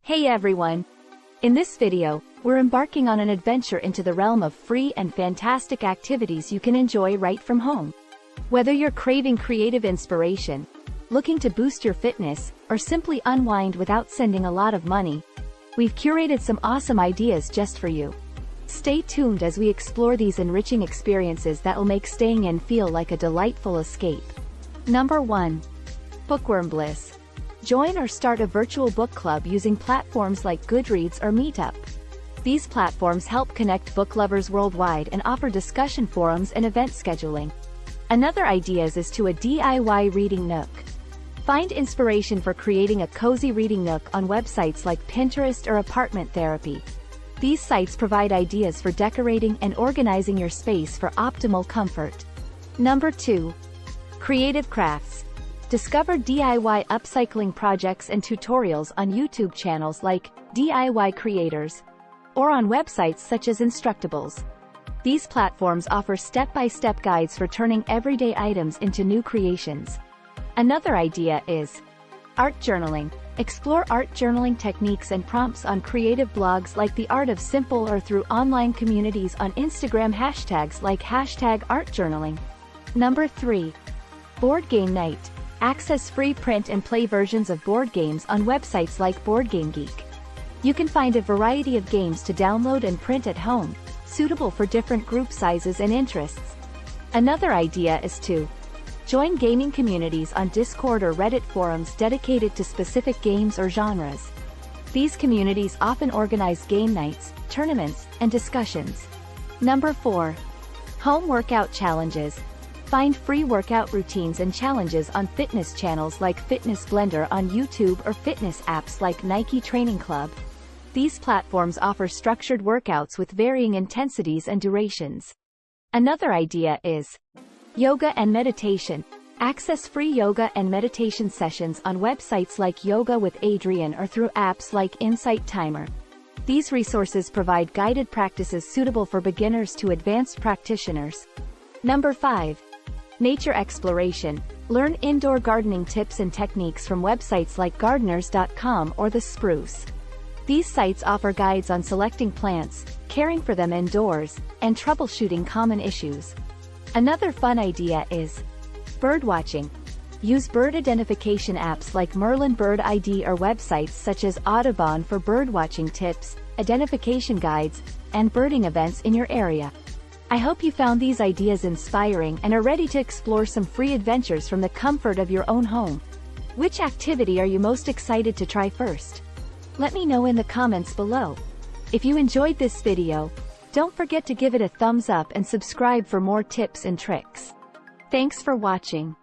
Hey everyone! In this video, we're embarking on an adventure into the realm of free and fantastic activities you can enjoy right from home. Whether you're craving creative inspiration, looking to boost your fitness, or simply unwind without spending a lot of money, we've curated some awesome ideas just for you. Stay tuned as we explore these enriching experiences that will make staying in feel like a delightful escape. Number 1. Bookworm Bliss. Join or start a virtual book club using platforms like Goodreads or Meetup. These platforms help connect book lovers worldwide and offer discussion forums and event scheduling. Another idea is to a DIY reading nook. Find inspiration for creating a cozy reading nook on websites like Pinterest or Apartment Therapy. These sites provide ideas for decorating and organizing your space for optimal comfort. Number 2. Creative Crafts. Discover DIY upcycling projects and tutorials on YouTube channels like DIY Creators, or on websites such as Instructables. These platforms offer step-by-step guides for turning everyday items into new creations. Another idea is art journaling. Explore art journaling techniques and prompts on creative blogs like The Art of Simple or through online communities on Instagram hashtags like #artjournaling. Number 3. Board Game Night. Access free print and play versions of board games on websites like BoardGameGeek. You can find a variety of games to download and print at home, suitable for different group sizes and interests. Another idea is to join gaming communities on Discord or Reddit forums dedicated to specific games or genres. These communities often organize game nights, tournaments, and discussions. Number 4. Home workout challenges. Find free workout routines and challenges on fitness channels like Fitness Blender on YouTube or fitness apps like Nike Training Club. These platforms offer structured workouts with varying intensities and durations. Another idea is yoga and meditation. Access free yoga and meditation sessions on websites like Yoga with Adriene or through apps like Insight Timer. These resources provide guided practices suitable for beginners to advanced practitioners. Number 5. Nature exploration. Learn indoor gardening tips and techniques from websites like gardeners.com or The Spruce. These sites offer guides on selecting plants, caring for them indoors, and troubleshooting common issues. Another fun idea is birdwatching. Use bird identification apps like Merlin Bird ID or websites such as Audubon for birdwatching tips, identification guides, and birding events in your area. I hope you found these ideas inspiring and are ready to explore some free adventures from the comfort of your own home. Which activity are you most excited to try first? Let me know in the comments below. If you enjoyed this video, don't forget to give it a thumbs up and subscribe for more tips and tricks. Thanks for watching.